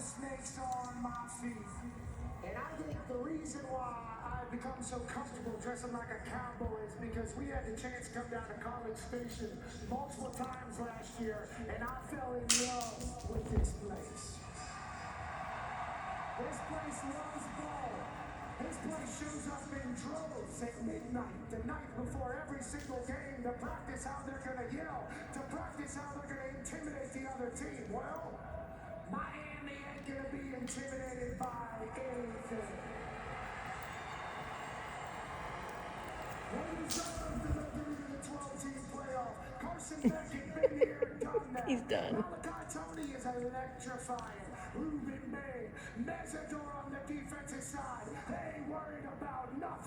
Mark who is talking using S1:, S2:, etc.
S1: snakes on my feet. And I think the reason why I've become so comfortable dressing like a cowboy is because we had the chance to come down to College Station multiple times last year, and I fell in love with this place. This place loves ball. This place shows up in droves at midnight, the night before every single game, to practice how they're going to yell, to practice how they're going to intimidate the other team. Well, Miami ain't going to be intimidated by anything. They deserve to look into the 12-team playoff. Carson Beck has been here and done that.
S2: He's done.
S1: Malachi Tony is electrifying. Ruben May, Mesidor on the defensive side. They ain't worried about nothing.